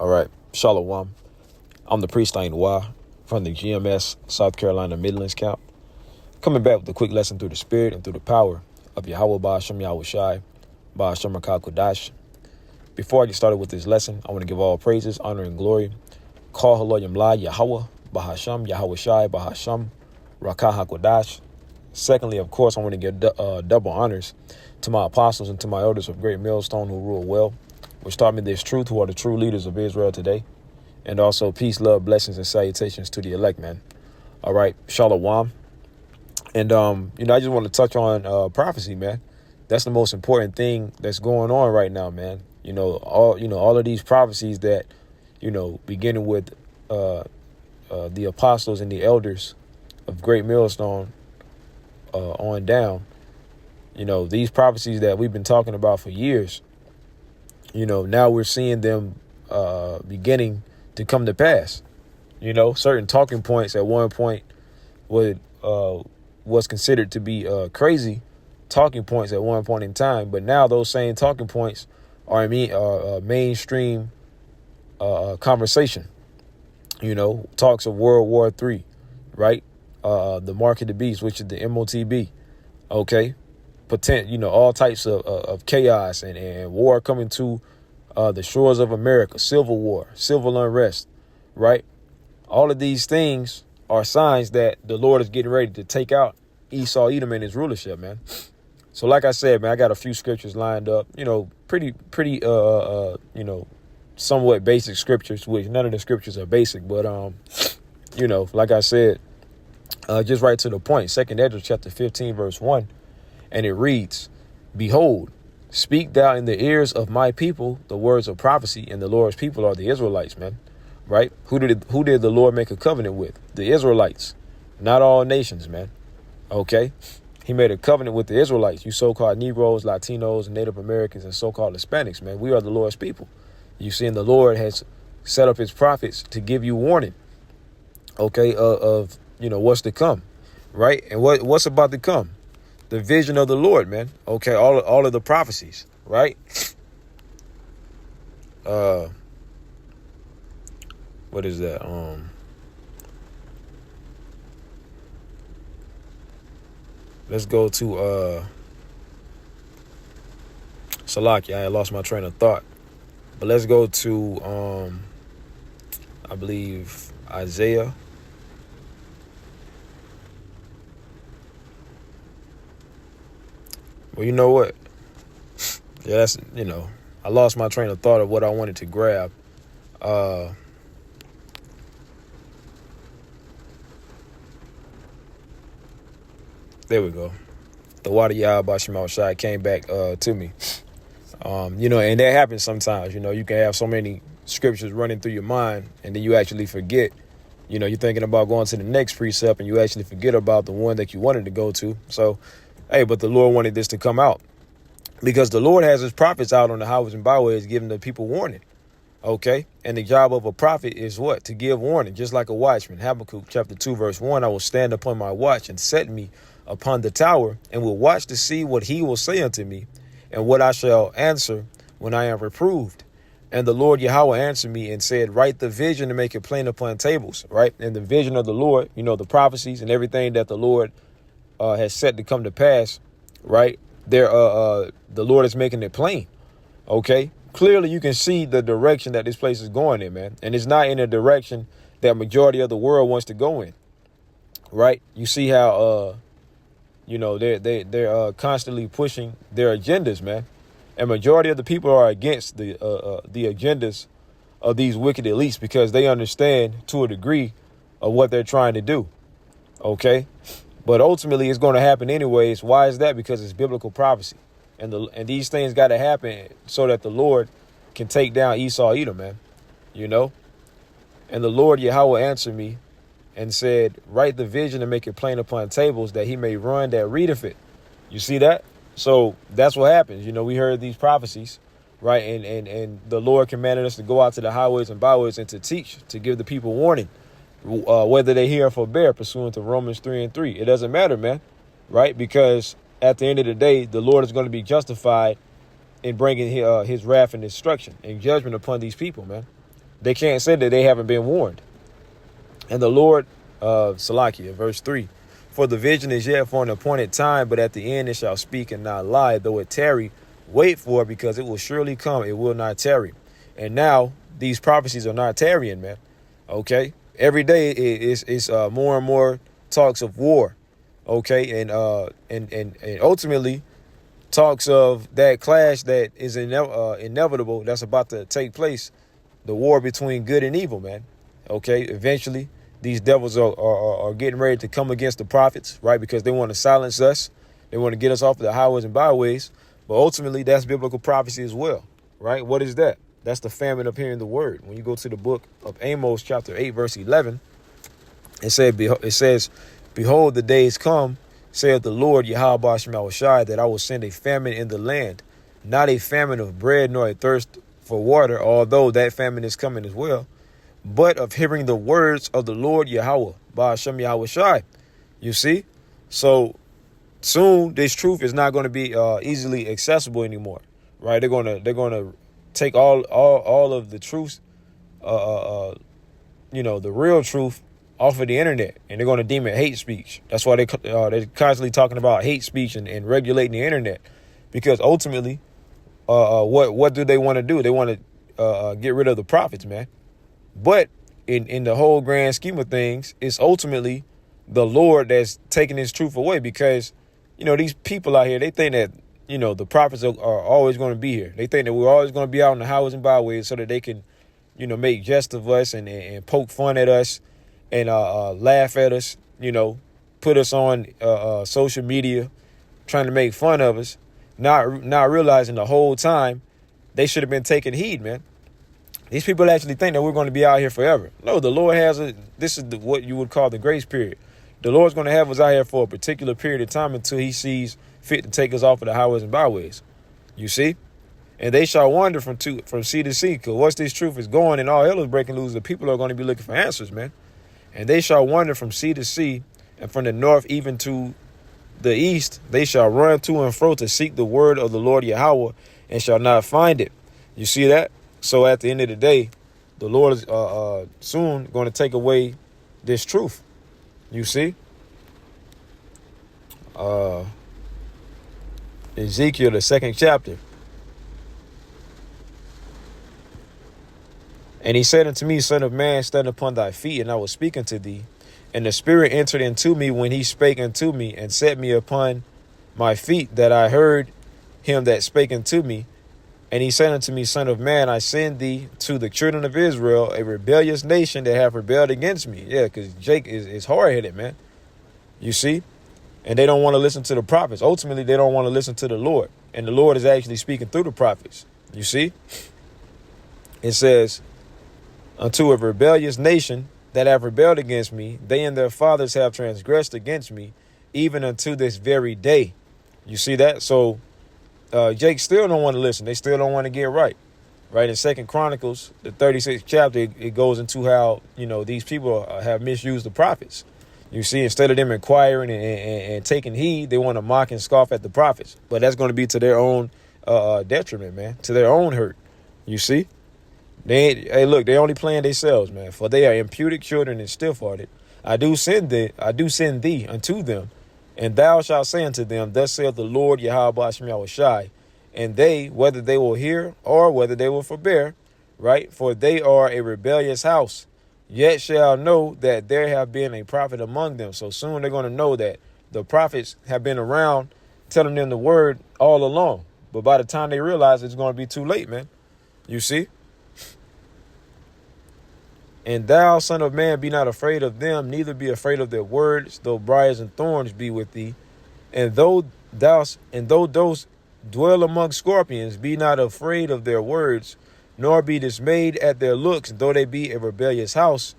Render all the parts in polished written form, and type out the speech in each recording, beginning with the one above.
All right. Shalom. I'm the priest Ain Wa from the GMS South Carolina Midlands camp. Coming back with a quick lesson through the spirit and through the power of Yahweh Ba'ashem Yahushai, Ba'ashem Rakah Kodash. Before I get started with this lesson, I want to give all praises, honor, and glory. Call Halo Yamla Yahweh, Ba'ashem Yahushai, Ba'ashem Rakah HaKodash. Secondly, of course, I want to give double honors to my apostles and to my elders of Great Millstone who rule well, which taught me this truth, who are the true leaders of Israel today. And also peace, love, blessings, and salutations to the elect, man. All right, Shalom. And, I just want to touch on prophecy, man. That's the most important thing that's going on right now, man. All of these prophecies that, beginning with the apostles and the elders of Great Millstone on down, these prophecies that we've been talking about for years, now we're seeing them beginning to come to pass. Certain talking points at one point was considered to be crazy talking points at one point in time, but now those same talking points are mainstream conversation. Talks of World War III, right? The mark of the beast, which is the MOTB. Okay, all types of chaos and war coming to the shores of America, civil war, civil unrest, right? All of these things are signs that the Lord is getting ready to take out Esau, Edom, and his rulership, man. So like I said, man, I got a few scriptures lined up, pretty, somewhat basic scriptures, which none of the scriptures are basic, but, like I said, just right to the point. 2nd Ezra chapter 15, verse 1, and it reads, "Behold, speak thou in the ears of my people the words of prophecy," and the Lord's people are the Israelites, man. Right? Who did the Lord make a covenant with? The Israelites, not all nations, man. Okay. He made a covenant with the Israelites, you so-called Negroes, Latinos, Native Americans, and so-called Hispanics, man. We are the Lord's people. You see, and the Lord has set up his prophets to give you warning, okay, of what's to come, right? And what's about to come? The vision of the Lord, man. Okay, all of the prophecies, right? What is that? Let's go to Salaki. I lost my train of thought. But let's go to I believe Isaiah. Well, you know what? Yeah, that's, I lost my train of thought of what I wanted to grab. There we go. The water Yahweh Shema Shai came back to me. And that happens sometimes. You can have so many scriptures running through your mind, and then you actually forget. You're thinking about going to the next precept, and you actually forget about the one that you wanted to go to. So, hey, but the Lord wanted this to come out because the Lord has his prophets out on the highways and byways giving the people warning. Okay. And the job of a prophet is what? To give warning, just like a watchman. Habakkuk chapter 2, verse 1, "I will stand upon my watch and set me upon the tower and will watch to see what he will say unto me and what I shall answer when I am reproved. And the Lord Yahweh answered me and said, write the vision and make it plain upon tables," right? And the vision of the Lord, the prophecies and everything that the Lord has set to come to pass, right? The Lord is making it plain. Okay. Clearly you can see the direction that this place is going in, man. And it's not in a direction that majority of the world wants to go in. Right. You see how, they're constantly pushing their agendas, man. And majority of the people are against the agendas of these wicked elites because they understand to a degree of what they're trying to do. OK, but ultimately it's going to happen anyways. Why is that? Because it's biblical prophecy. And these things got to happen so that the Lord can take down Esau, Edom, man. And the Lord Yahweh answered me and said, write the vision and make it plain upon tables that he may run that readeth it. You see that? So that's what happens. We heard these prophecies, right? And the Lord commanded us to go out to the highways and byways and to teach, to give the people warning, whether they hear or forbear, pursuant to Romans 3:3. It doesn't matter, man, right? Because at the end of the day, the Lord is going to be justified in bringing his wrath and destruction and judgment upon these people, man. They can't say that they haven't been warned. And the Lord, Salakia, verse 3, for the vision is yet for an appointed time, but at the end it shall speak and not lie. Though it tarry, wait for it, because it will surely come. It will not tarry. And now these prophecies are not tarrying, man. Okay. Every day it's more and more talks of war. Okay. And ultimately talks of that clash that is inevitable, that's about to take place. The war between good and evil, man. Okay. Eventually these devils are getting ready to come against the prophets, right? Because they want to silence us. They want to get us off of the highways and byways. But ultimately, that's biblical prophecy as well, right? What is that? That's the famine of hearing the word. When you go to the book of Amos, chapter 8, verse 11, it says, behold, the days come, saith the Lord, Yahweh Bashem Yahushai, that I will send a famine in the land, not a famine of bread nor a thirst for water, although that famine is coming as well, but of hearing the words of the Lord Yahweh, Ba'ashem Yahushai. You see? So soon this truth is not going to be easily accessible anymore, right? They're gonna take all of the truth, the real truth off of the internet, and they're going to deem it hate speech. That's why they're constantly talking about hate speech and regulating the internet, because ultimately, what do they want to do? They want to get rid of the prophets, man. But in the whole grand scheme of things, it's ultimately the Lord that's taking his truth away, because, these people out here, they think that, the prophets are always going to be here. They think that we're always going to be out in the highways and byways so that they can, make jest of us and poke fun at us and laugh at us, put us on social media, trying to make fun of us, not realizing the whole time they should have been taking heed, man. These people actually think that we're going to be out here forever. No, the Lord has this is what you would call the grace period. The Lord's going to have us out here for a particular period of time until he sees fit to take us off of the highways and byways. You see? And they shall wander from sea to sea, because once this truth is going and all hell is breaking loose, the people are going to be looking for answers, man. And they shall wander from sea to sea, and from the north even to the east, they shall run to and fro to seek the word of the Lord Yahweh, and shall not find it. You see that? So at the end of the day, the Lord is soon going to take away this truth. You see? Ezekiel, the 2nd chapter. And he said unto me, Son of man, stand upon thy feet, and I will speak unto thee. And the Spirit entered into me when he spake unto me, and set me upon my feet, that I heard him that spake unto me. And he said unto me, Son of man, I send thee to the children of Israel, a rebellious nation that have rebelled against me. Yeah, because Jake is hard-headed, man. You see? And they don't want to listen to the prophets. Ultimately, they don't want to listen to the Lord. And the Lord is actually speaking through the prophets. You see? It says, unto a rebellious nation that have rebelled against me, they and their fathers have transgressed against me, even unto this very day. You see that? So Jake still don't want to listen. They still don't want to get right. Right? In 2 Chronicles, the 36th chapter, it goes into how, these people have misused the prophets. You see, instead of them inquiring and taking heed, they want to mock and scoff at the prophets. But that's going to be to their own detriment, man, to their own hurt. You see? They only playing themselves, man, for they are imputed children and stiff-hearted. I do send thee unto them, and thou shalt say unto them, thus saith the Lord Yahweh Bashem Yahushai, and they, whether they will hear or whether they will forbear, right? For they are a rebellious house, yet shall know that there have been a prophet among them. So soon they're going to know that the prophets have been around telling them the word all along. But by the time they realize, it's going to be too late, man. You see? And thou, son of man, be not afraid of them, neither be afraid of their words, though briars and thorns be with thee. And though those dwell among scorpions, be not afraid of their words, nor be dismayed at their looks, though they be a rebellious house.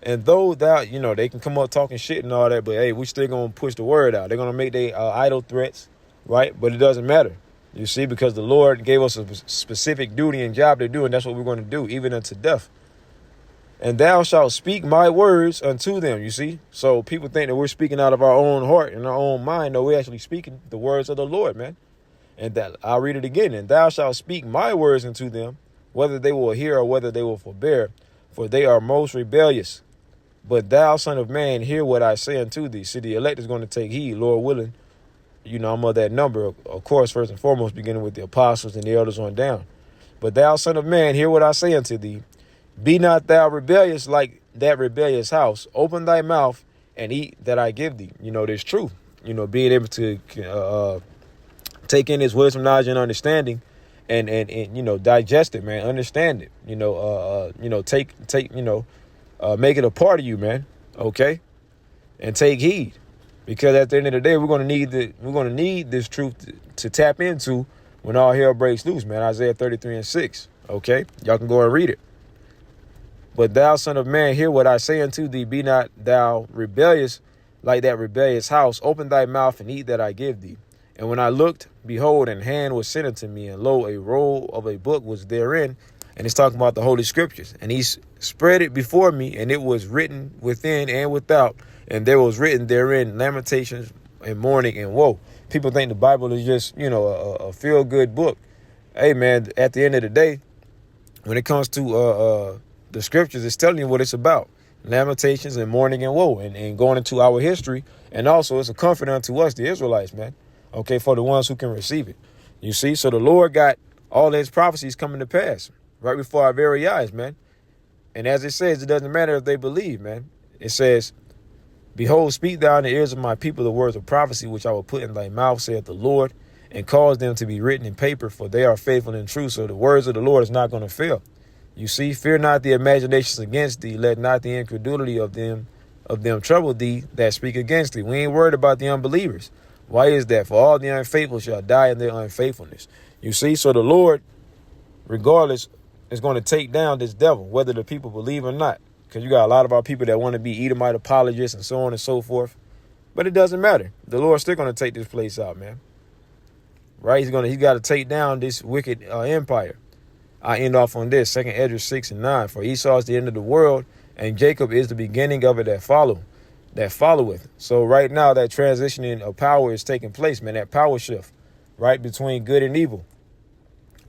And though they can come up talking shit and all that, but hey, we still going to push the word out. They're going to make their idle threats, right? But it doesn't matter. You see, because the Lord gave us a specific duty and job to do, and that's what we're going to do, even unto death. And thou shalt speak my words unto them, you see? So people think that we're speaking out of our own heart and our own mind. No, we're actually speaking the words of the Lord, man. And that I'll read it again. And thou shalt speak my words unto them, whether they will hear or whether they will forbear, for they are most rebellious. But thou, son of man, hear what I say unto thee. See, the elect is going to take heed, Lord willing. I'm of that number, of course, first and foremost, beginning with the apostles and the elders on down. But thou, son of man, hear what I say unto thee. Be not thou rebellious like that rebellious house. Open thy mouth and eat that I give thee. There's truth. Being able to take in his wisdom, knowledge, and understanding, and digest it, man. Understand it. Make it a part of you, man. Okay, and take heed, because at the end of the day, we're gonna need this truth to tap into when all hell breaks loose, man. Isaiah 33:6. Okay, y'all can go and read it. But thou, son of man, hear what I say unto thee. Be not thou rebellious like that rebellious house. Open thy mouth and eat that I give thee. And when I looked, behold, an hand was sent unto me, and lo, a roll of a book was therein. And it's talking about the Holy Scriptures. And he spread it before me, and it was written within and without. And there was written therein lamentations and mourning and woe. People think the Bible is just, a feel-good book. Hey, man, at the end of the day, when it comes to the Scriptures, it's telling you what it's about. Lamentations and mourning and woe, and going into our history. And also, it's a comfort unto us, the Israelites, man. Okay, for the ones who can receive it. You see, so the Lord got all his prophecies coming to pass right before our very eyes, man. And as it says, it doesn't matter if they believe, man. It says, behold, speak thou in the ears of my people the words of prophecy, which I will put in thy mouth, saith the Lord, and cause them to be written in paper, for they are faithful and true. So the words of the Lord is not going to fail. You see, fear not the imaginations against thee. Let not the incredulity of them trouble thee that speak against thee. We ain't worried about the unbelievers. Why is that? For all the unfaithful shall die in their unfaithfulness. You see, so the Lord, regardless, is going to take down this devil, whether the people believe or not. Because you got a lot of our people that want to be Edomite apologists and so on and so forth. But it doesn't matter. The Lord's still going to take this place out, man. Right? He's got to take down this wicked empire. I end off on this, 2 Esdras 6:9. For Esau is the end of the world, and Jacob is the beginning of it that followeth. So right now, that transitioning of power is taking place, man. That power shift, right, between good and evil.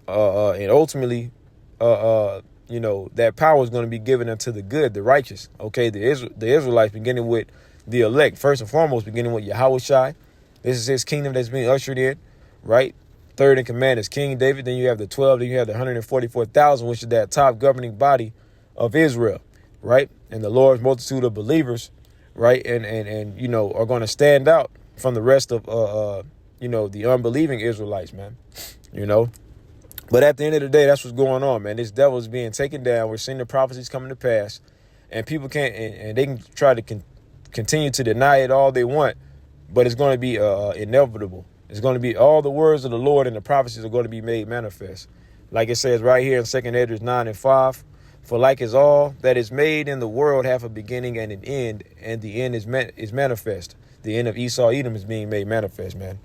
And ultimately, that power is going to be given unto the good, the righteous. Okay, the Israelites, beginning with the elect, first and foremost, beginning with Yahushua. This is his kingdom that's being ushered in, right? Third in command is King David. Then you have the 12. Then you have the 144,000, which is that top governing body of Israel, right? And the Lord's multitude of believers, right? And are going to stand out from the rest of, the unbelieving Israelites, man, But at the end of the day, that's what's going on, man. This devil is being taken down. We're seeing the prophecies coming to pass, and people can't, and they can try to continue to deny it all they want, but it's going to be inevitable. It's going to be all the words of the Lord and the prophecies are going to be made manifest. Like it says right here in 2 Esdras 9:5, for like as all that is made in the world have a beginning and an end, and the end is manifest. The end of Esau, Edom is being made manifest, man.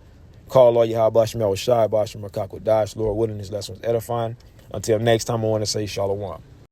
Call all Yahweh Bashim Yahushai, Bashim Makakodash. Lord willing, this lesson was edifying. Until next time, I want to say Shalom.